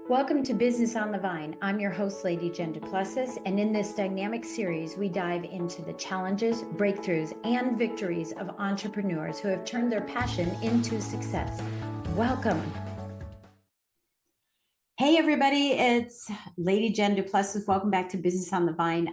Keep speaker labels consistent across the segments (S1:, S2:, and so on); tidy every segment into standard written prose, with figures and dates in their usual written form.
S1: Welcome to Business on the Vine. I'm your host, Lady Jen Duplessis, and in this dynamic series, we dive into the challenges, breakthroughs, and victories of entrepreneurs who have turned their passion into success. Welcome. Hey, everybody, it's Lady Jen Duplessis. Welcome back to Business on the Vine.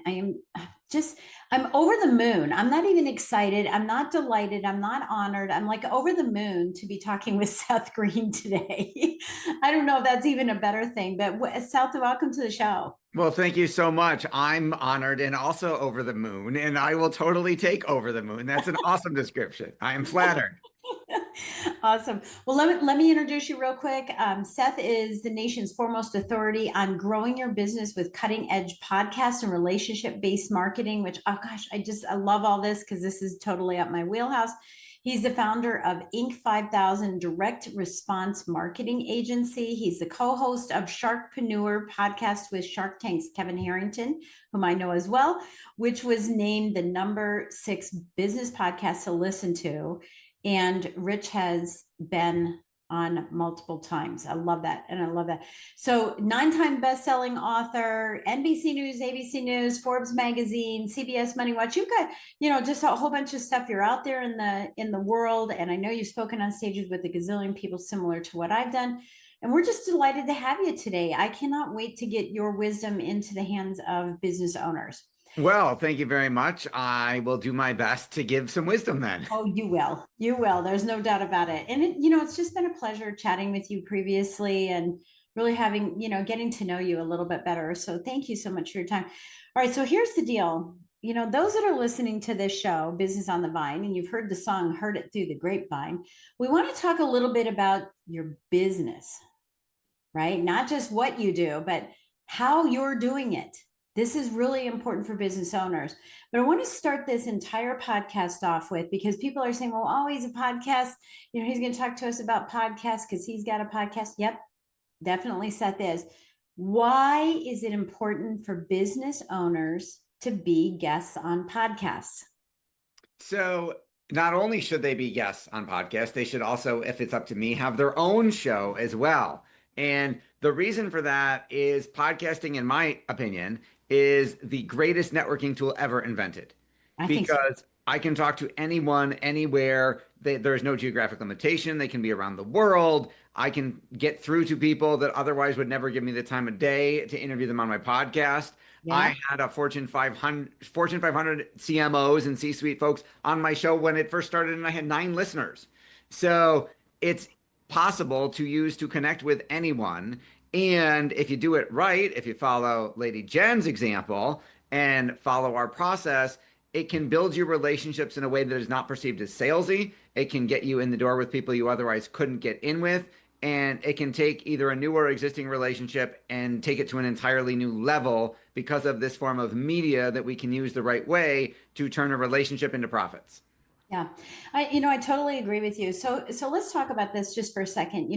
S1: I'm over the moon. I'm not even excited. I'm not delighted. I'm not honored. I'm like over the moon to be talking with Seth Greene today. I don't know if that's even a better thing, but Seth, welcome to the show.
S2: Well, thank you so much. I'm honored and also over the moon, and I will totally take over the moon. That's an awesome description. I am flattered.
S1: Awesome. Well, let me introduce you real quick. Seth is the nation's foremost authority on growing your business with cutting edge podcasts and relationship based marketing, which, oh gosh, I love all this because this is totally up my wheelhouse. He's the founder of Inc. 5000 Direct Response Marketing Agency. He's the co-host of Sharkpreneur podcast with Shark Tank's Kevin Harrington, whom I know as well, which was named the #6 business podcast to listen to. And Rich has been on multiple times. I love that. And I love that. So 9-time best-selling author, NBC News, ABC News, Forbes magazine, CBS Moneywatch. You've got, just a whole bunch of stuff. You're out there in the world. And I know you've spoken on stages with a gazillion people similar to what I've done. And we're just delighted to have you today. I cannot wait to get your wisdom into the hands of business owners.
S2: Well, thank you very much. I will do my best to give some wisdom then.
S1: Oh, you will. You will. There's no doubt about it. And it's just been a pleasure chatting with you previously and really having, getting to know you a little bit better. So thank you so much for your time. All right. So here's the deal. Those that are listening to this show, Business on the Vine, and you've heard the song, heard it through the grapevine, we want to talk a little bit about your business, right? Not just what you do, but how you're doing it. This is really important for business owners. But I want to start this entire podcast off with, because people are saying, well, oh, he's a podcast. He's going to talk to us about podcasts because he's got a podcast. Yep, definitely Seth is. Why is it important for business owners to be guests on podcasts?
S2: So not only should they be guests on podcasts, they should also, if it's up to me, have their own show as well. And the reason for that is podcasting, in my opinion, is the greatest networking tool ever invented. Because I can talk to anyone, anywhere. There's no geographic limitation. They can be around the world. I can get through to people that otherwise would never give me the time of day to interview them on my podcast. Yeah. I had a Fortune 500 CMOs and C-suite folks on my show when it first started, and I had 9 listeners. So it's possible to use to connect with anyone. And if you do it right, if you follow Lady Jen's example and follow our process, it can build your relationships in a way that is not perceived as salesy. It can get you in the door with people you otherwise couldn't get in with. And it can take either a new or existing relationship and take it to an entirely new level because of this form of media that we can use the right way to turn a relationship into profits.
S1: Yeah, I totally agree with you. So let's talk about this just for a second.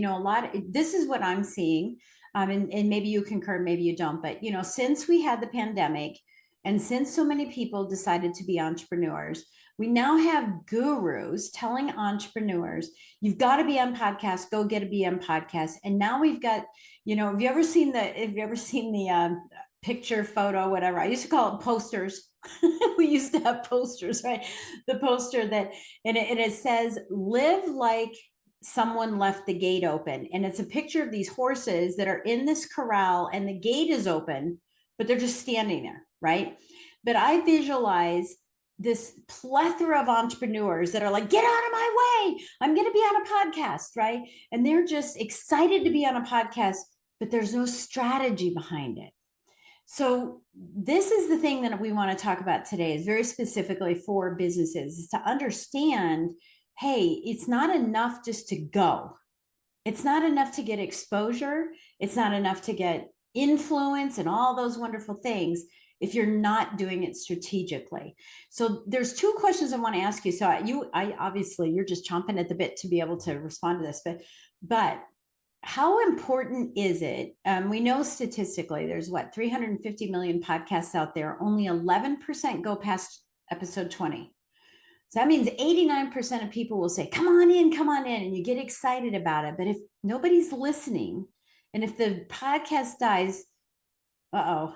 S1: This is what I'm seeing. And maybe you concur, maybe you don't, but since we had the pandemic and since so many people decided to be entrepreneurs, we now have gurus telling entrepreneurs, you've got to be on podcasts, go get a BM podcast. And now we've got, have you ever seen the picture, photo, whatever? I used to call it posters. We used to have posters, right? The poster and it says, live like someone left the gate open. And it's a picture of these horses that are in this corral and the gate is open, but they're just standing there, right? But I visualize this plethora of entrepreneurs that are like, get out of my way. I'm going to be on a podcast, right? And they're just excited to be on a podcast, but there's no strategy behind it. So this is the thing that we want to talk about today, is very specifically for businesses, is to understand, hey, it's not enough just to go. It's not enough to get exposure. It's not enough to get influence and all those wonderful things if you're not doing it strategically. So there's 2 questions I want to ask you. So I obviously you're just chomping at the bit to be able to respond to this, but how important is it? We know statistically there's 350 million podcasts out there. Only 11% go past episode 20. So that means 89% of people will say, come on in, and you get excited about it. But if nobody's listening, And if the podcast dies, uh-oh,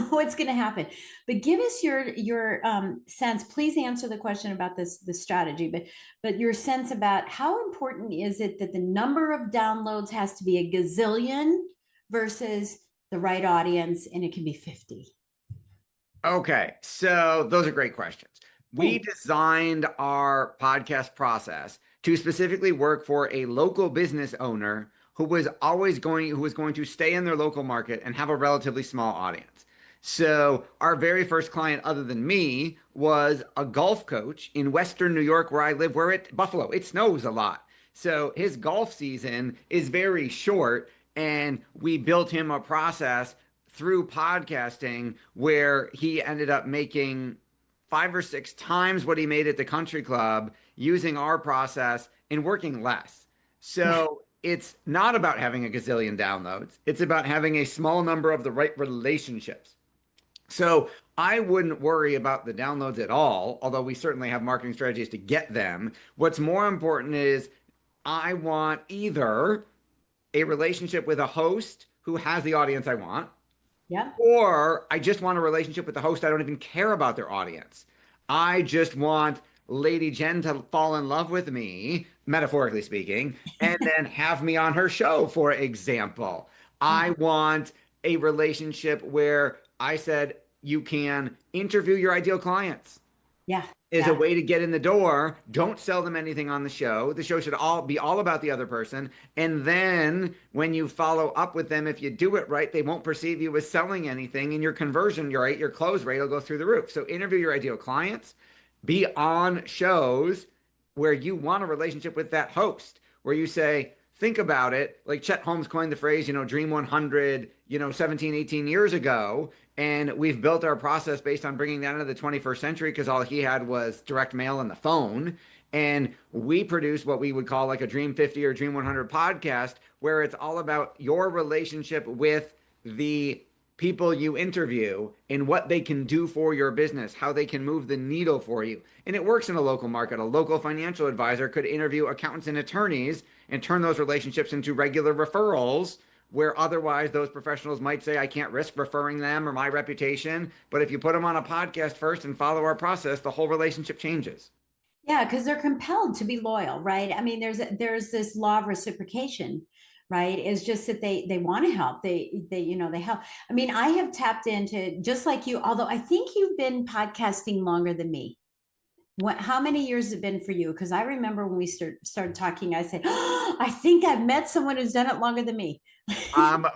S1: what's going to happen? But give us your sense. Please answer the question about the strategy, but your sense about how important is it that the number of downloads has to be a gazillion versus the right audience, and it can be 50.
S2: Okay, so those are great questions. We
S1: Thanks.
S2: designed our podcast process to specifically work for a local business owner who was going to stay in their local market and have a relatively small audience. So our very first client, other than me, was a golf coach in Western New York, where I live, Buffalo. It snows a lot. So his golf season is very short, and we built him a process through podcasting where he ended up making 5 or 6 times what he made at the country club using our process and working less.
S1: Yeah.
S2: So it's not about having a gazillion downloads. It's about having a small number of the right relationships. So I wouldn't worry about the downloads at all, although we certainly have marketing strategies to get them. What's more important is I want either a relationship with a host who has the audience I want,
S1: Yeah.
S2: or I just want a relationship with the host. I don't even care about their audience. I just want Lady Jen to fall in love with me, metaphorically speaking, and then have me on her show, for example. I want a relationship where I said you can interview your ideal clients
S1: Yeah.
S2: is a
S1: Yeah.
S2: way to get in the door. Don't sell them anything on the show. The show should all be all about the other person. And then when you follow up with them, if you do it right, they won't perceive you as selling anything, and your conversion rate, your close rate will go through the roof. So interview your ideal clients, be on shows where you want a relationship with that host, where you say, think about it. Like Chet Holmes coined the phrase, Dream 100, 17, 18 years ago. And we've built our process based on bringing that into the 21st century because all he had was direct mail and the phone. And we produce what we would call like a Dream 50 or Dream 100 podcast, where it's all about your relationship with the people you interview and what they can do for your business, how they can move the needle for you. And it works in a local market. A local financial advisor could interview accountants and attorneys and turn those relationships into regular referrals, where otherwise those professionals might say, I can't risk referring them or my reputation. But if you put them on a podcast first and follow our process, the whole relationship changes.
S1: Yeah, because they're compelled to be loyal, right? I mean, there's this law of reciprocation, right? It's just that they want to help. They help. I mean, I have tapped into, just like you, although I think you've been podcasting longer than me. How many years has it been for you? Because I remember when we started talking, I said, oh, I think I've met someone who's done it longer than me.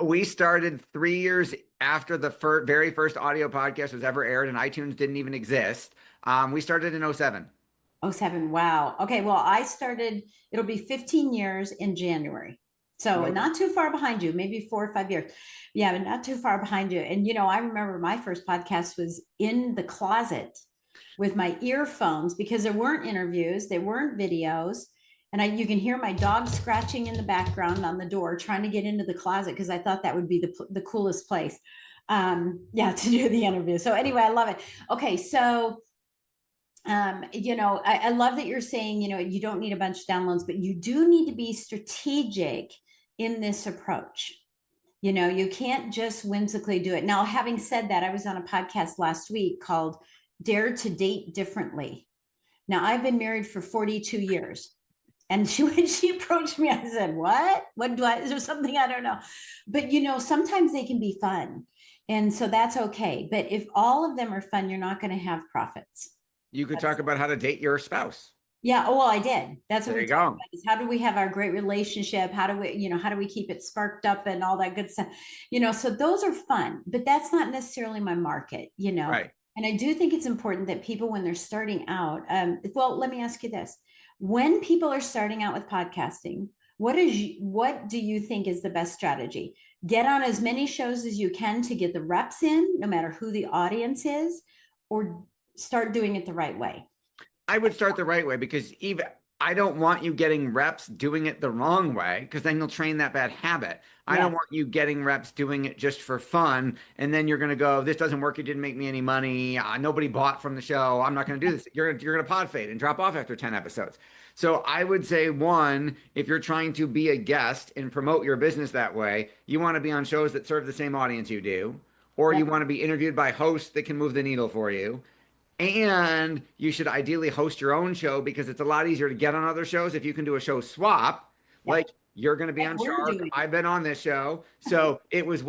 S2: We started 3 years after the very first audio podcast was ever aired, and iTunes didn't even exist. We started in '07.
S1: Oh, seven. Wow. Okay. Well, I started, it'll be 15 years in January. So
S2: Okay.
S1: not too far behind you, maybe 4 or 5 years. Yeah, but not too far behind you. And, I remember my first podcast was in the closet with my earphones because there weren't interviews, there weren't videos. And you can hear my dog scratching in the background on the door, trying to get into the closet because I thought that would be the coolest place. Yeah, to do the interview. So anyway, I love it. Okay. So I love that you're saying, you don't need a bunch of downloads, but you do need to be strategic in this approach. You can't just whimsically do it. Now, having said that, I was on a podcast last week called Dare to Date Differently. Now, I've been married for 42 years. And when she approached me, I said, What do is there something I don't know? But, sometimes they can be fun. And so that's okay. But if all of them are fun, you're not going to have profits.
S2: You could
S1: That's
S2: talk about how to date your spouse.
S1: Yeah. Oh, well, I did. That's what
S2: There
S1: we
S2: you
S1: talked
S2: go.
S1: about is how do we have our great relationship? How do we keep it sparked up and all that good stuff? So those are fun, but that's not necessarily my market.
S2: Right.
S1: And I do think it's important that people, when they're starting out, well, let me ask you this. When people are starting out with podcasting, what do you think is the best strategy? Get on as many shows as you can to get the reps in, no matter who the audience is, or start doing it the right way?
S2: I would start the right way, because even I don't want you getting reps doing it the wrong way, because then you'll train that bad habit. I don't
S1: Yes.
S2: want you getting reps doing it just for fun. And then you're going to go, this doesn't work. It didn't make me any money. Nobody bought from the show. I'm not going to do this. You're going to pod fade and drop off after 10 episodes. So I would say one, if you're trying to be a guest and promote your business that way, you want to be on shows that serve the same audience you do, or you
S1: Yep.
S2: want to be interviewed by hosts that can move the needle for you. And you should ideally host your own show because it's a lot easier to get on other shows if you can do a show swap.
S1: Yep.
S2: Like you're going to be
S1: Like
S2: on
S1: we're
S2: Shark.
S1: doing.
S2: I've been on this show. So it was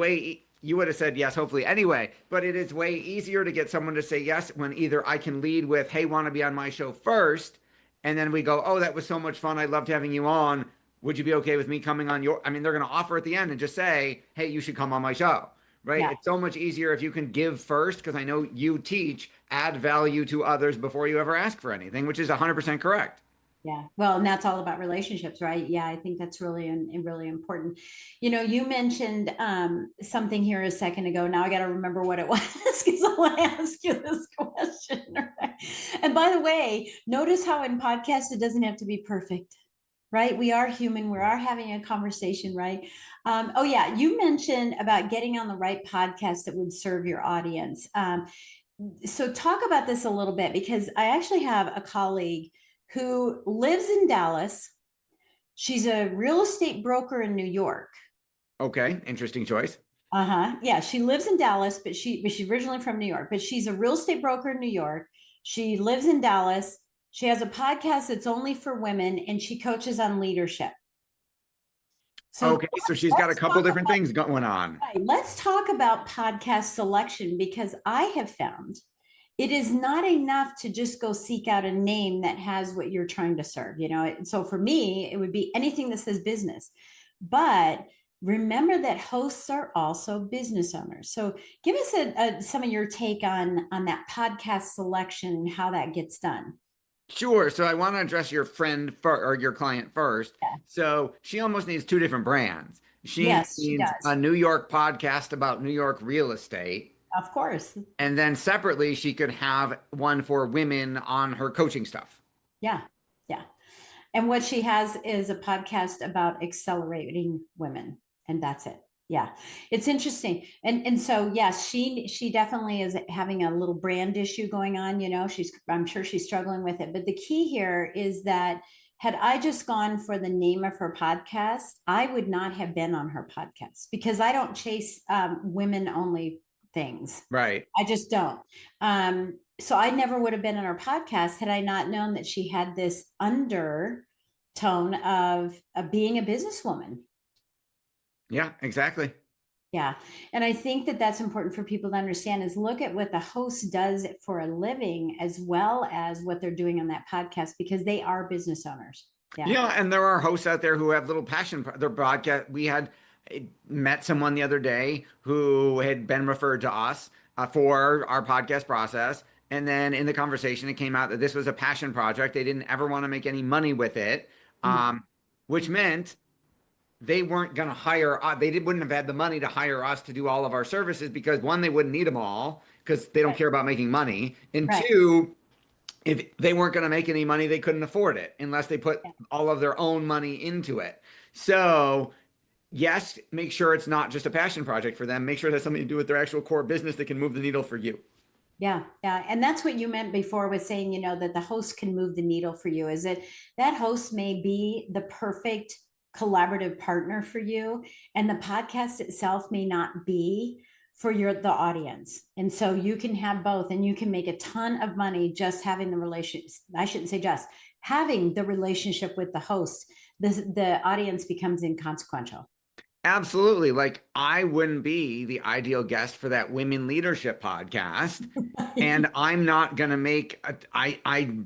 S2: you would have said yes, hopefully anyway, but it is way easier to get someone to say yes when either I can lead with, hey, want to be on my show first? And then we go, oh, that was so much fun. I loved having you on. Would you be okay with me coming on your? I mean, they're going to offer at the end and just say, hey, you should come on my show. Right?
S1: Yeah.
S2: It's so much easier if you can give first, because I know you teach, add value to others before you ever ask for anything, which is 100% correct.
S1: Yeah. Well, and that's all about relationships, right? Yeah, I think that's really really important. You mentioned something here a second ago. Now I got to remember what it was because I want to ask you this question. Right? And by the way, notice how in podcasts it doesn't have to be perfect, right? We are human. We are having a conversation, right? Oh yeah, you mentioned about getting on the right podcast that would serve your audience. So talk about this a little bit because I actually have a colleague who lives in Dallas. She's a real estate broker in New York.
S2: Okay, interesting choice.
S1: Uh-huh. Yeah, she lives in Dallas, but she's originally from New York, but she's a real estate broker in New York. She lives in Dallas. She has a podcast that's only for women and she coaches on leadership. So
S2: Okay, so she's got a couple different things going on.
S1: right, let's talk about podcast selection because I have found it is not enough to just go seek out a name that has what you're trying to serve. So for me, it would be anything that says business. But remember that hosts are also business owners. So give us some of your take on that podcast selection and how that gets done.
S2: Sure. So I want to address your or your client first.
S1: Yeah.
S2: So she almost needs two different brands. She
S1: Yes, she
S2: needs
S1: does.
S2: a New York podcast about New York real estate.
S1: Of course.
S2: And then separately, she could have one for women on her coaching stuff.
S1: Yeah. Yeah. And what she has is a podcast about accelerating women, and that's it. Yeah, it's interesting, and so yes, she definitely is having a little brand issue going on. I'm sure she's struggling with it. But the key here is that had I just gone for the name of her podcast, I would not have been on her podcast because I don't chase women only things.
S2: Right.
S1: I just don't. So I never would have been on her podcast had I not known that she had this undertone of being a businesswoman.
S2: Yeah, exactly.
S1: Yeah. And I think that that's important for people to understand is look at what the host does for a living as well as what they're doing on that podcast because they are business owners. Yeah.
S2: Yeah, and there are hosts out there who have little passion. Their broadcast. We had met someone the other day who had been referred to us for our podcast process. And then in the conversation, it came out that this was a passion project. They didn't ever want to make any money with it, which meant they weren't going to hire. Wouldn't have had the money to hire us to do all of our services because one, they wouldn't need them all because they don't
S1: Right.
S2: care about making money. And
S1: Right.
S2: two, if they weren't going to make any money, they couldn't afford it unless they put
S1: Yeah.
S2: all of their own money into it. So yes, make sure it's not just a passion project for them. Make sure it has something to do with their actual core business that can move the needle for you.
S1: Yeah, yeah. And that's what you meant before with saying, that the host can move the needle for you. Is it that host may be the perfect collaborative partner for you, and the podcast itself may not be for the audience. And so you can have both and you can make a ton of money just having the relationship. I shouldn't say just having the relationship with the host. The audience becomes inconsequential.
S2: Absolutely. Like I wouldn't be the ideal guest for that women leadership podcast. And I'm not going to make,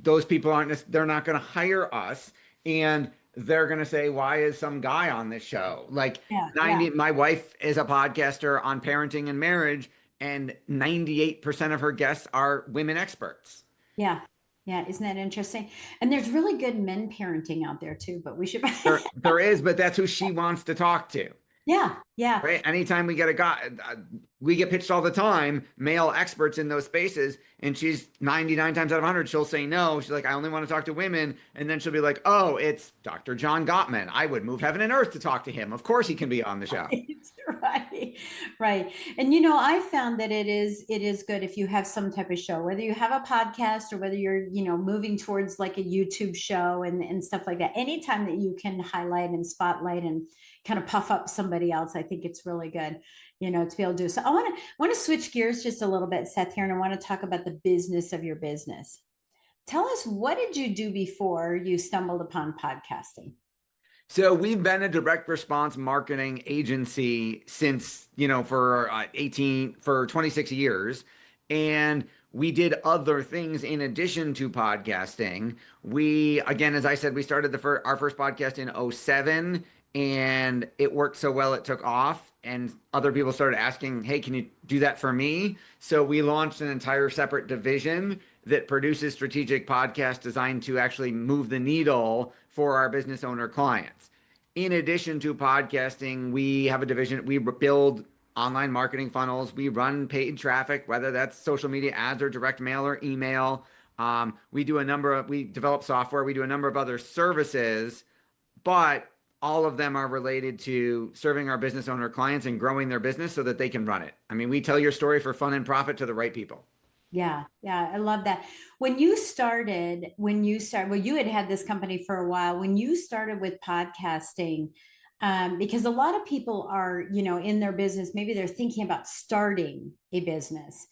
S2: those people they're not going to hire us. And they're going to say, why is some guy on this show? Like
S1: Yeah,
S2: 90,
S1: yeah.
S2: my wife is a podcaster on parenting and marriage, and 98% of her guests are women experts.
S1: Yeah. Yeah. Isn't that interesting? And there's really good men parenting out there too, but we should.
S2: There is, but that's who she wants to talk to.
S1: Yeah, yeah.
S2: Right. Anytime we get a guy, we get pitched all the time, male experts in those spaces, and she's 99 times out of 100, she'll say no. She's like, I only want to talk to women. And then she'll be like, oh, it's Dr. John Gottman. I would move heaven and earth to talk to him. Of course he can be on the show.
S1: Right, right. And I found that it is good if you have some type of show, whether you have a podcast or whether you're, moving towards like a YouTube show and stuff like that. Anytime that you can highlight and spotlight and kind of puff up somebody else, I think it's really good, to be able to do. So I want to switch gears just a little bit, Seth, here, and I want to talk about the business of your business. Tell us, what did you do before you stumbled upon podcasting?
S2: So we've been a direct response marketing agency since, for 26 years. And we did other things in addition to podcasting. We, again, as I said, we started our first podcast in '07, and it worked so well it took off, and other people started asking, hey, can you do that for me? So we launched an entire separate division that produces strategic podcasts designed to actually move the needle for our business owner clients. In addition to podcasting, we have a division. We build online marketing funnels. We run paid traffic, whether that's social media ads or direct mail or email. We develop software. We do a number of other services, but all of them are related to serving our business owner clients and growing their business so that they can run it. I mean, we tell your story for fun and profit to the right people.
S1: Yeah, yeah, I love that. Well, you had this company for a while. When you started with podcasting, because a lot of people are, in their business, maybe they're thinking about starting a business.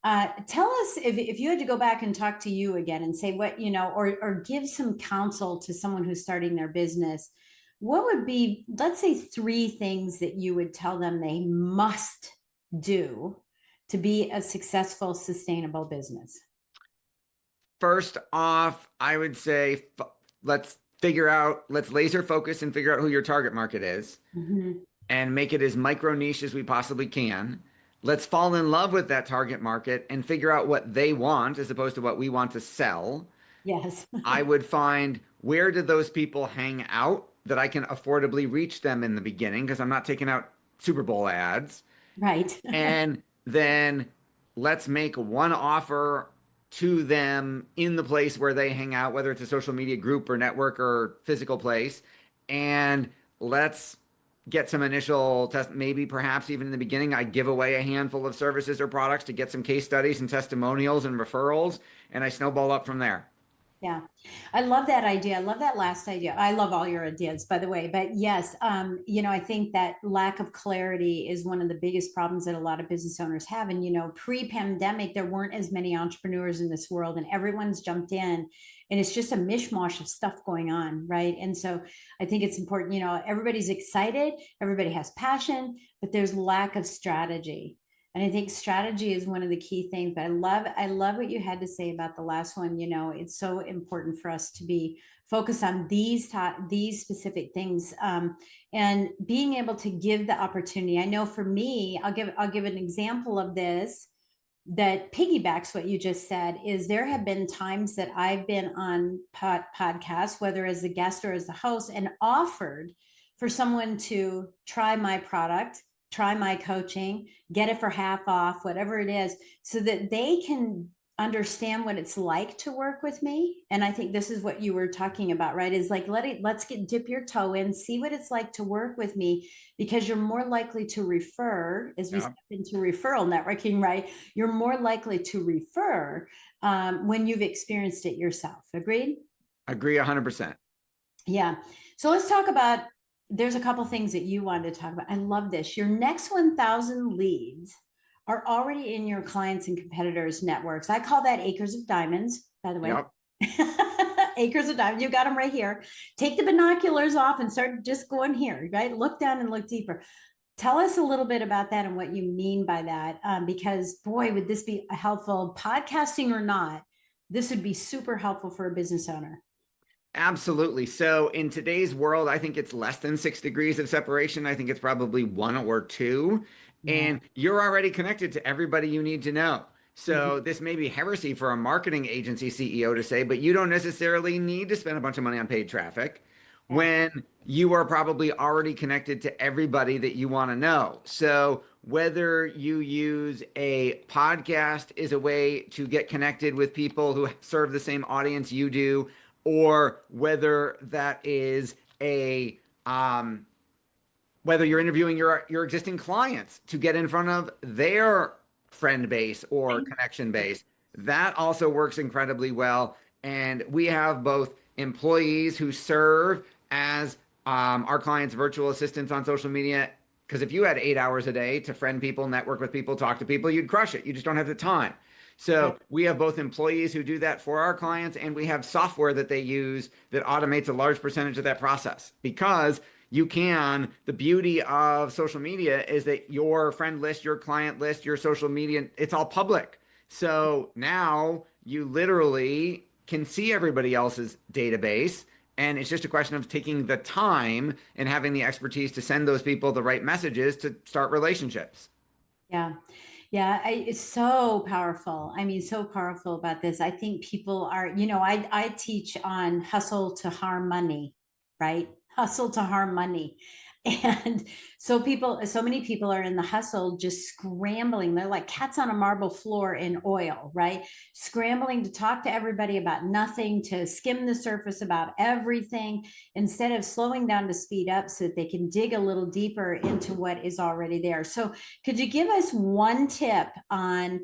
S1: Tell us, if you had to go back and talk to you again and say what, or give some counsel to someone who's starting their business, what would be, let's say, 3 things that you would tell them they must do to be a successful, sustainable business?
S2: First off, I would say let's laser focus and figure out who your target market is, and make it as micro niche as we possibly can. Let's fall in love with that target market and figure out what they want as opposed to what we want to sell.
S1: Yes.
S2: I would find, where did those people hang out that I can affordably reach them in the beginning, because I'm not taking out Super Bowl ads.
S1: Right.
S2: And then let's make one offer to them in the place where they hang out, whether it's a social media group or network or physical place. And let's get some initial test. Maybe perhaps even in the beginning, I give away a handful of services or products to get some case studies and testimonials and referrals, and I snowball up from there.
S1: Yeah, I love that idea. I love that last idea. I love all your ideas, by the way. But yes, I think that lack of clarity is one of the biggest problems that a lot of business owners have. And, pre-pandemic, there weren't as many entrepreneurs in this world, and everyone's jumped in, and it's just a mishmash of stuff going on, right? And so I think it's important, everybody's excited, everybody has passion, but there's lack of strategy. And I think strategy is one of the key things. But I love what you had to say about the last one. It's so important for us to be focused on these specific things, and being able to give the opportunity. I know for me, I'll give an example of this that piggybacks what you just said. Is there have been times that I've been on podcasts, whether as a guest or as a host, and offered for someone to try my product, try my coaching, get it for half off, whatever it is, so that they can understand what it's like to work with me. And I think this is what you were talking about, right? Is like, dip your toe in, see what it's like to work with me, because you're more likely to refer, as we step into referral networking, right? You're more likely to refer when you've experienced it yourself. Agreed?
S2: Agree 100%.
S1: Yeah. So let's talk about, there's a couple things that you wanted to talk about. I love this. Your next 1,000 leads are already in your clients and competitors' networks. I call that acres of diamonds, by the way. Yep. Acres of diamonds. You got them right here. Take the binoculars off and start just going here, right? Look down and look deeper. Tell us a little bit about that and what you mean by that. Because boy, would this be helpful, podcasting or not, this would be super helpful for a business owner.
S2: Absolutely. So in today's world, I think it's less than 6 degrees of separation. I think it's probably 1 or 2. Yeah. And you're already connected to everybody you need to know. So this may be heresy for a marketing agency CEO to say, but you don't necessarily need to spend a bunch of money on paid traffic. Yeah. When you are probably already connected to everybody that you want to know. So whether you use a podcast is a way to get connected with people who serve the same audience you do, or whether that is a whether you're interviewing your existing clients to get in front of their friend base or connection base, that also works incredibly well. And we have both employees who serve as our clients' virtual assistants on social media. Because if you had 8 hours a day to friend people, network with people, talk to people, you'd crush it. You just don't have the time. So we have both employees who do that for our clients, and we have software that they use that automates a large percentage of that process. Because you can, the beauty of social media is that your friend list, your client list, your social media, it's all public. So now you literally can see everybody else's database. And it's just a question of taking the time and having the expertise to send those people the right messages to start relationships.
S1: Yeah. Yeah, it's so powerful. I mean, so powerful about this. I think people are, I teach on hustle to harm money, right? Hustle to harm money. And so many people are in the hustle, just scrambling. They're like cats on a marble floor in oil, right? Scrambling to talk to everybody about nothing, to skim the surface about everything, instead of slowing down to speed up so that they can dig a little deeper into what is already there. So, could you give us one tip on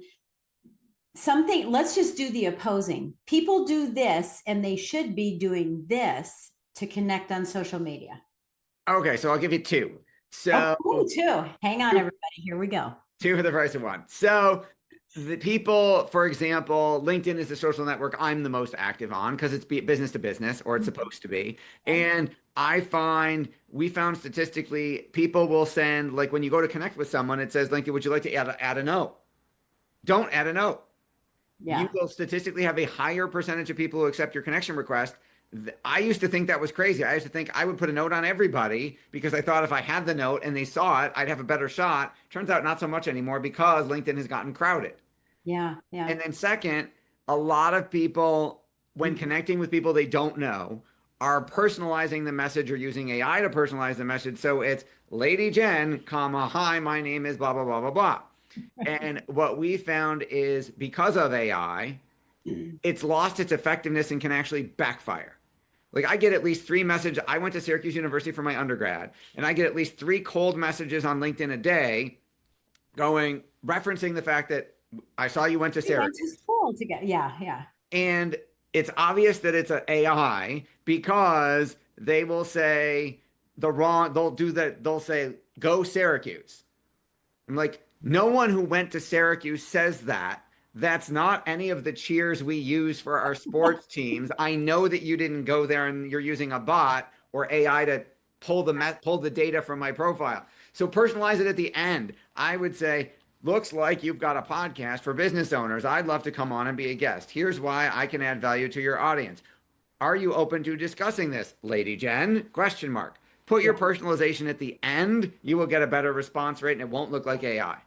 S1: something? Let's just do the opposing. People do this and they should be doing this to connect on social media.
S2: Okay, so I'll give you two.
S1: Oh,
S2: So
S1: cool, too. Hang on, everybody. Here we go.
S2: two for the price of one. So the people, for example, LinkedIn is the social network I'm the most active on because it's business to business, or it's supposed to be. And we found statistically, people will send, like when you go to connect with someone, it says, LinkedIn, would you like to add a note? Don't add a note. You
S1: Yeah.
S2: will statistically have a higher percentage of people who accept your connection request. I used to think that was crazy. I used to think I would put a note on everybody because I thought if I had the note and they saw it, I'd have a better shot. Turns out not so much anymore because LinkedIn has gotten crowded.
S1: Yeah. Yeah.
S2: And then second, a lot of people, when
S1: Mhm.
S2: connecting with people they don't know, are personalizing the message or using AI to personalize the message. So it's Lady Jen, comma, hi, my name is blah, blah, blah, blah, blah. And what we found is because of AI, it's lost its effectiveness and can actually backfire. Like I get at least three messages. I went to Syracuse University for my undergrad, and I get at least three cold messages on LinkedIn a day going referencing the fact that I saw you went to
S1: We went to
S2: Syracuse.
S1: school together. Yeah. Yeah.
S2: And it's obvious that it's an AI because they will say they'll say, go Syracuse. I'm like, no one who went to Syracuse says that. That's not any of the cheers we use for our sports teams. I know that you didn't go there and you're using a bot or AI to pull the data from my profile. So personalize it at the end. I would say, looks like you've got a podcast for business owners. I'd love to come on and be a guest. Here's why I can add value to your audience. Are you open to discussing this, Lady Jen? Question mark. Put your
S1: Yeah.
S2: personalization at the end. You will get a better response rate and it won't look like AI.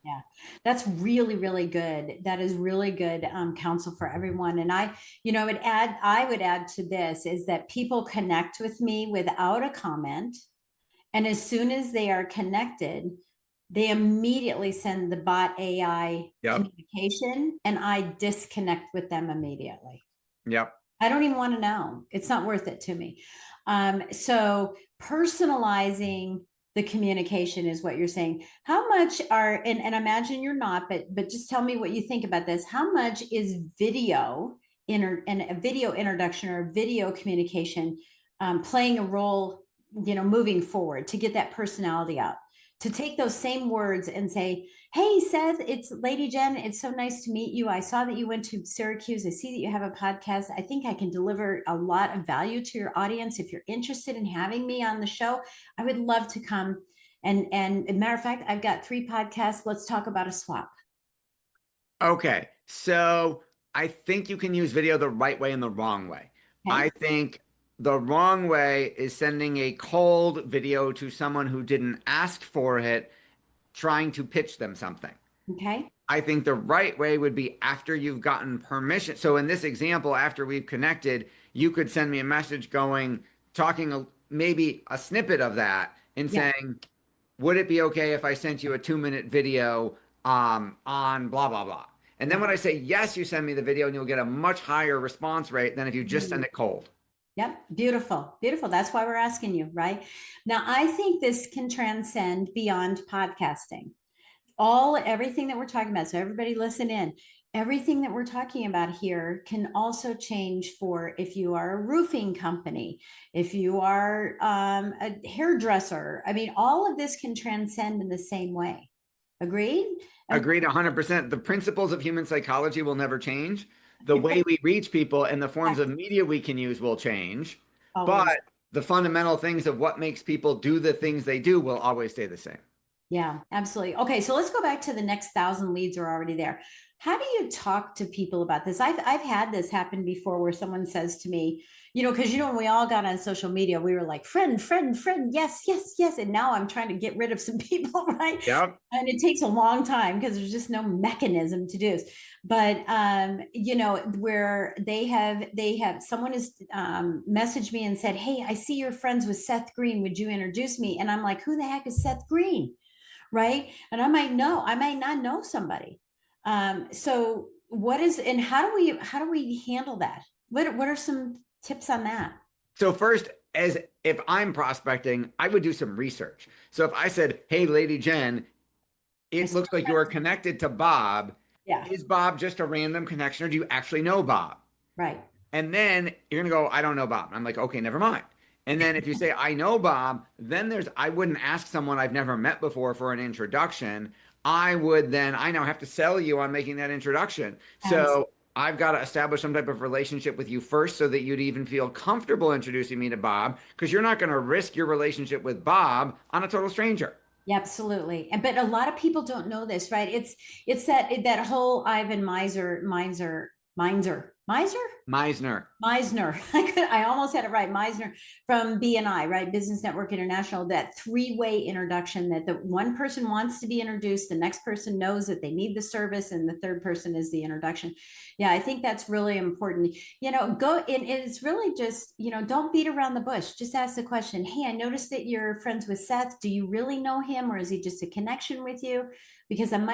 S1: Yeah, that's really, really good. That is really good counsel for everyone. And I would add to this is that people connect with me without a comment. And as soon as they are connected, they immediately send the bot AI
S2: Yep.
S1: communication and I disconnect with them immediately.
S2: Yep.
S1: I don't even want to know. It's not worth it to me. So personalizing the communication is what you're saying. How much and imagine you're not, but just tell me what you think about this. How much is video and a video introduction or video communication playing a role, moving forward to get that personality out? To take those same words and say, hey, Seth, it's Lady Jen. It's so nice to meet you. I saw that you went to Syracuse. I see that you have a podcast. I think I can deliver a lot of value to your audience. If you're interested in having me on the show, I would love to come. And a matter of fact, I've got 3 podcasts. Let's talk about a swap.
S2: Okay. So I think you can use video the right way and the wrong way.
S1: Okay.
S2: I think the wrong way is sending a cold video to someone who didn't ask for it, trying to pitch them something.
S1: Okay.
S2: I think the right way would be after you've gotten permission. So in this example, after we've connected, you could send me a message going, talking maybe a snippet of that and
S1: Yeah.
S2: saying, would it be okay if I sent you a 2-minute video on blah, blah, blah? And then
S1: Yeah.
S2: when I say yes, you send me the video and you'll get a much higher response rate than if you just
S1: Mhm.
S2: send it cold.
S1: Yep. Beautiful. Beautiful. That's why we're asking you, right? Now, I think this can transcend beyond podcasting. Everything that we're talking about. So everybody listen in. Everything that we're talking about here can also change for if you are a roofing company, if you are a hairdresser. I mean, all of this can transcend in the same way. Agreed?
S2: Agreed 100%. The principles of human psychology will never change. The way we reach people and the forms of media we can use will change,
S1: Always.
S2: but the fundamental things of what makes people do the things they do will always stay the same.
S1: Yeah, absolutely. Okay, so let's go back to the next 1,000 leads are already there. How do you talk to people about this? I've had this happen before where someone says to me, because when we all got on social media, we were like, friend, friend, friend, yes, yes, yes. And now I'm trying to get rid of some people, right?
S2: Yep.
S1: And it takes a long time because there's just no mechanism to do this. But where they have someone has messaged me and said, hey, I see you're friends with Seth Greene. Would you introduce me? And I'm like, who the heck is Seth Greene? Right. And I might not know somebody. So and how do we handle that? What are some tips on that?
S2: So first, as if I'm prospecting, I would do some research. So if I said, "Hey, Lady Jen,
S1: I
S2: it
S1: see
S2: looks
S1: your
S2: like you are
S1: friends.
S2: connected to Bob.
S1: Yeah,
S2: Is Bob just a random connection, or do you actually know Bob?"
S1: right.
S2: And then you're gonna go, "I don't know Bob." I'm like, "Okay, never mind." And then if you say, "I know Bob," then I wouldn't ask someone I've never met before for an introduction. I now have to sell you on making that introduction.
S1: Absolutely.
S2: So I've got to establish some type of relationship with you first so that you'd even feel comfortable introducing me to Bob, because you're not going to risk your relationship with Bob on a total stranger.
S1: Yeah, absolutely. But a lot of people don't know this, right? It's that whole Ivan Miser.
S2: Meisner.
S1: Meisner. I almost had it right. Meisner from BNI, right? Business Network International, that three-way introduction that the one person wants to be introduced, the next person knows that they need the service, and the third person is the introduction. Yeah, I think that's really important. Go and it's really just, don't beat around the bush. Just ask the question, hey, I noticed that you're friends with Seth. Do you really know him, or is he just a connection with you? Because I'm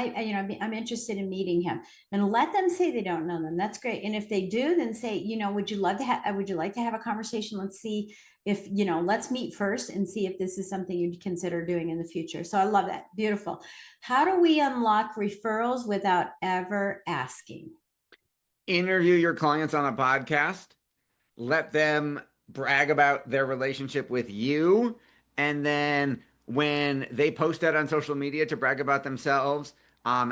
S1: interested in meeting him, and let them say they don't know them. That's great. And if they do, then say, would you like to have a conversation? Let's see if, let's meet first and see if this is something you'd consider doing in the future. So I love that. Beautiful. How do we unlock referrals without ever asking?
S2: Interview your clients on a podcast, let them brag about their relationship with you. And then when they post that on social media to brag about themselves,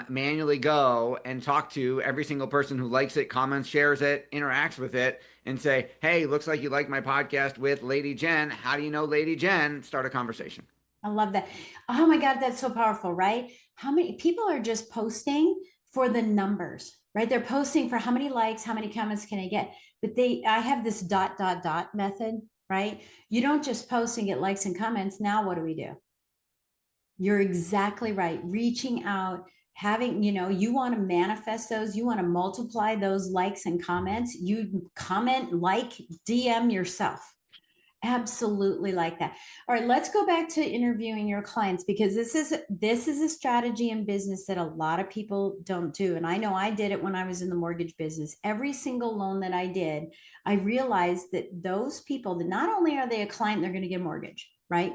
S2: manually go and talk to every single person who likes it, comments, shares it, interacts with it, and say, hey, looks like you like my podcast with Lady Jen. How do you know Lady Jen? Start a conversation.
S1: I love that. Oh my God, that's so powerful, right? How many people are just posting for the numbers, right? They're posting for how many likes, how many comments can I get? But I have this dot, dot, dot method, right? You don't just post and get likes and comments. Now, what do we do? You're exactly right. Reaching out, you want to manifest those, you want to multiply those likes and comments. You comment, like, DM yourself. Absolutely like that. All right, let's go back to interviewing your clients, because this is a strategy in business that a lot of people don't do. And I know I did it when I was in the mortgage business. Every single loan that I did, I realized that those people, that not only are they a client, they're going to get a mortgage, right?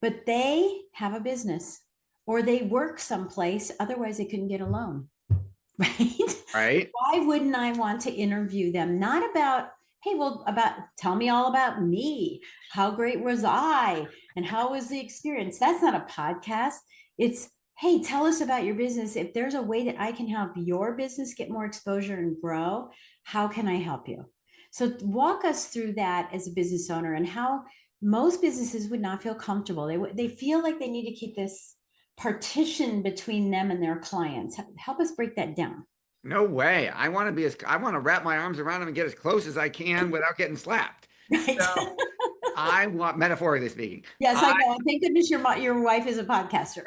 S1: But they have a business or they work someplace, otherwise they couldn't get a loan. Right?
S2: Right?
S1: Why wouldn't I want to interview them? Not about, hey, well, tell me all about me. How great was I? And how was the experience? That's not a podcast. It's, hey, tell us about your business. If there's a way that I can help your business get more exposure and grow, how can I help you? So walk us through that as a business owner, and how most businesses would not feel comfortable. They feel like they need to keep this partition between them and their clients. Help us break that down.
S2: No way. I want to wrap my arms around them and get as close as I can without getting slapped.
S1: Right.
S2: So I want, metaphorically speaking,
S1: Yes, I
S2: I
S1: know. Thank goodness your wife is a podcaster.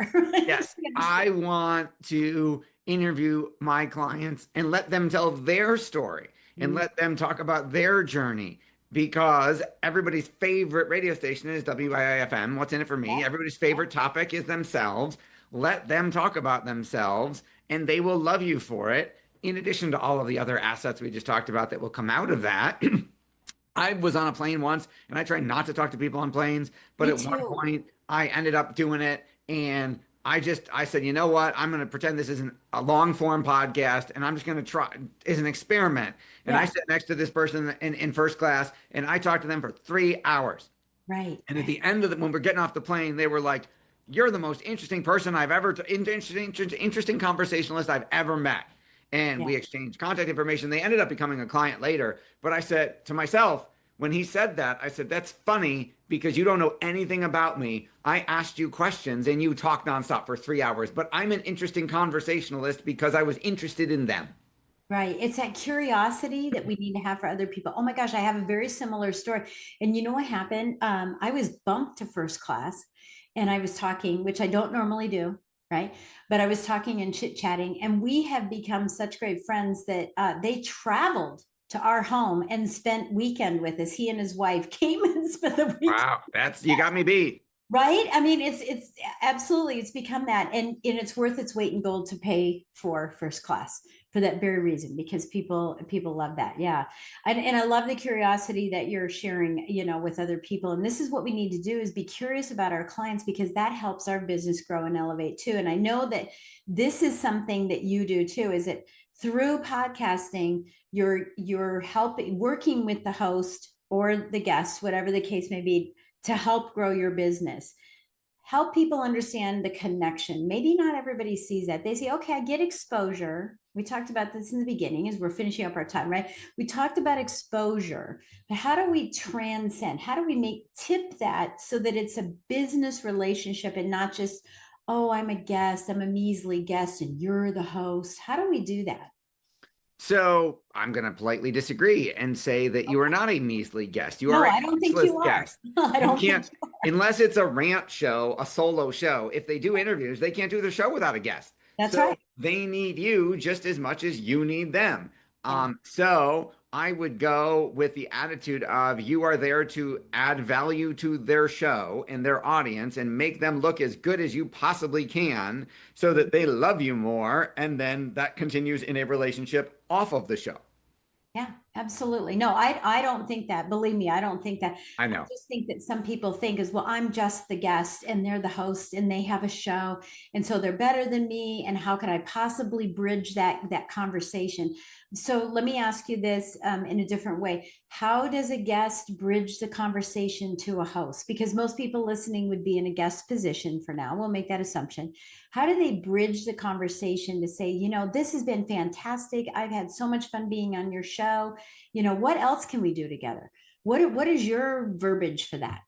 S2: yes,
S1: She
S2: I
S1: understands.
S2: want to interview my clients and let them tell their story and
S1: Mhm.
S2: let them talk about their journey, because everybody's favorite radio station is WIIFM. What's in it for me?
S1: Yeah.
S2: Everybody's favorite topic is themselves. Let them talk about themselves, and they will love you for it. In addition to all of the other assets we just talked about that will come out of that. I was on a plane once and I try not to talk to people on planes, but
S1: Me
S2: at one
S1: too.
S2: point I ended up doing it and I said, you know what? I'm going to pretend this isn't a long form podcast and I'm just going to try as an experiment. And I
S1: Yeah.
S2: sat next to this person in first class and I talked to them for 3 hours.
S1: Right.
S2: And at
S1: Right.
S2: the end of when we're getting off the plane, they were like, "You're the most interesting person I've ever, interesting conversationalist I've ever met." And
S1: Yeah.
S2: we exchanged contact information. They ended up becoming a client later. But I said to myself, when he said that, I said, "That's funny because you don't know anything about me. I asked you questions and you talked nonstop for 3 hours. But I'm an interesting conversationalist because I was interested in them."
S1: Right. It's that curiosity that we need to have for other people. Oh my gosh, I have a very similar story. And you know what happened? I was bumped to first class and I was talking, which I don't normally do, right? But I was talking and chit-chatting, and we have become such great friends that they traveled to our home and spent weekend with us. He and his wife came and spent the weekend.
S2: Wow, that's you got me beat.
S1: Right? I mean, it's absolutely, it's become that, and it's worth its weight in gold to pay for first class for that very reason, because people love that. Yeah. And I love the curiosity that you're sharing, with other people. And this is what we need to do, is be curious about our clients, because that helps our business grow and elevate too. And I know that this is something that you do too, is that through podcasting, you're helping, working with the host or the guest, whatever the case may be, to help grow your business. Help people understand the connection. Maybe not everybody sees that. They say, okay, I get exposure. We talked about this in the beginning as we're finishing up our time, right? We talked about exposure, but how do we transcend? How do we tip that so that it's a business relationship and not just, oh, I'm a guest, I'm a measly guest, and you're the host? How do we do that?
S2: So I'm going to politely disagree and say that you are not a measly guest. You are
S1: No,
S2: a
S1: I don't think
S2: useless
S1: you are.
S2: guest.
S1: I
S2: You
S1: don't think
S2: can't, unless it's a rant show, a solo show. If they do interviews, they can't do the show without a guest.
S1: that's
S2: So
S1: right.
S2: they need you just as much as you need them.
S1: Yeah.
S2: So I would go with the attitude of you are there to add value to their show and their audience and make them look as good as you possibly can so that they love you more. And then that continues in a relationship off of the show.
S1: Yeah, absolutely. No, I don't think that. Believe me, I don't think that.
S2: I
S1: I
S2: know.
S1: just think that some people think is, well, I'm just the guest and they're the host and they have a show, and so they're better than me, and how can I possibly bridge that conversation? So let me ask you this, in a different way. How does a guest bridge the conversation to a host? Because most people listening would be in a guest position for now. We'll make that assumption. How do they bridge the conversation to say, this has been fantastic. I've had so much fun being on your show. What else can we do together? What is your verbiage for that?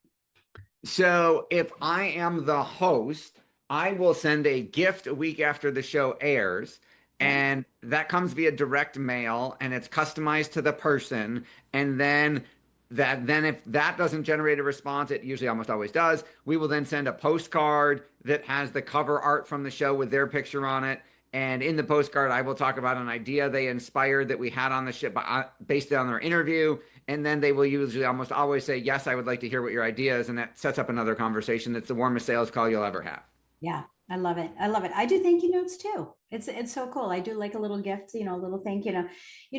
S2: So if I am the host, I will send a gift a week after the show airs.
S1: Yeah.
S2: And that comes via direct mail and it's customized to the person. And then if that doesn't generate a response, it usually almost always does. We will then send a postcard that has the cover art from the show with their picture on it. And in the postcard, I will talk about an idea they inspired that we had on the ship based on their interview. And then they will usually almost always say, "Yes, I would like to hear what your idea is." And that sets up another conversation. That's the warmest sales call you'll ever have.
S1: Yeah, I love it. I love it. I do thank you notes too. It's so cool. I do like a little gift, a little thank you.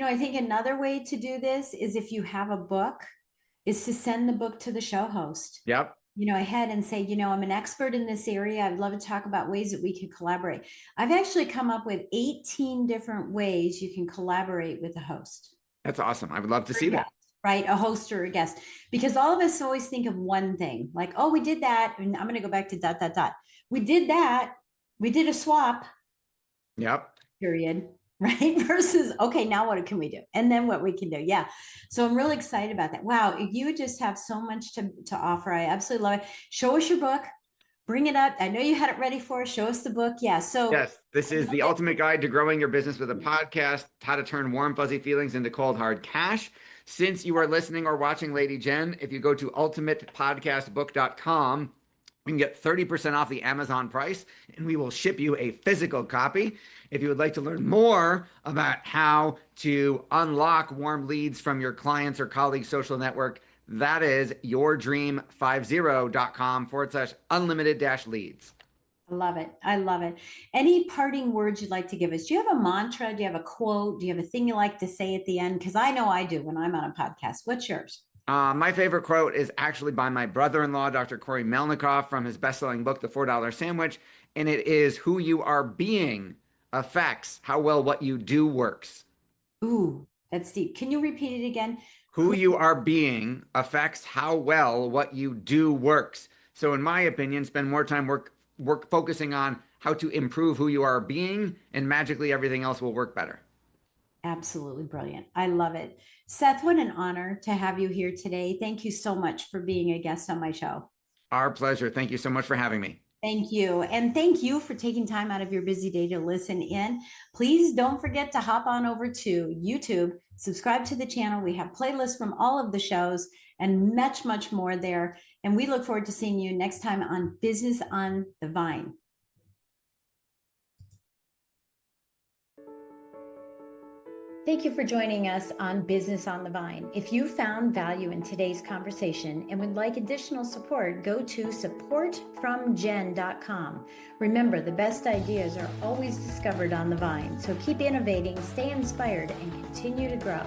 S1: I think another way to do this is, if you have a book, is to send the book to the show host,
S2: Yep.
S1: ahead and say, I'm an expert in this area. I'd love to talk about ways that we could collaborate. I've actually come up with 18 different ways you can collaborate with a host.
S2: That's awesome. I would love to
S1: Or
S2: see
S1: a
S2: that.
S1: guest, right? A host or a guest. Because all of us always think of one thing, like, oh, we did that. And I'm going to go back to dot, dot, dot. We did that. We did a swap,
S2: Yep.
S1: period. Right? Versus, okay, now what can we do? And then what we can do. Yeah. So I'm really excited about that. Wow. You just have so much to offer. I absolutely love it. Show us your book. Bring it up. I know you had it ready for us. Show us the book. Yeah. So
S2: Yes, this is the ultimate guide to growing your business with a podcast, how to turn warm, fuzzy feelings into cold, hard cash. Since you are listening or watching Lady Jen, if you go to ultimatepodcastbook.com, You can get 30% off the Amazon price, and we will ship you a physical copy. If you would like to learn more about how to unlock warm leads from your clients or colleagues' social network, that is yourdream50.com/unlimited-leads.
S1: I love it. I love it. Any parting words you'd like to give us? Do you have a mantra? Do you have a quote? Do you have a thing you like to say at the end? Because I know I do when I'm on a podcast. What's yours?
S2: My favorite quote is actually by my brother-in-law, Dr. Corey Melnikoff, from his best-selling book, The $4 Sandwich. And it is, who you are being affects how well what you do works.
S1: Ooh, that's deep. Can you repeat it again?
S2: Who you are being affects how well what you do works. So in my opinion, spend more time work focusing on how to improve who you are being, and magically everything else will work better.
S1: Absolutely brilliant. I love it. Seth, what an honor to have you here today. Thank you so much for being a guest on my show.
S2: Our pleasure. Thank you so much for having me.
S1: Thank you. And thank you for taking time out of your busy day to listen in. Please don't forget to hop on over to YouTube, subscribe to the channel. We have playlists from all of the shows and much, much more there. And we look forward to seeing you next time on Business on the Vine. Thank you for joining us on Business on the Vine. If you found value in today's conversation and would like additional support, go to supportfromjen.com. Remember, the best ideas are always discovered on the Vine, so keep innovating, stay inspired, and continue to grow.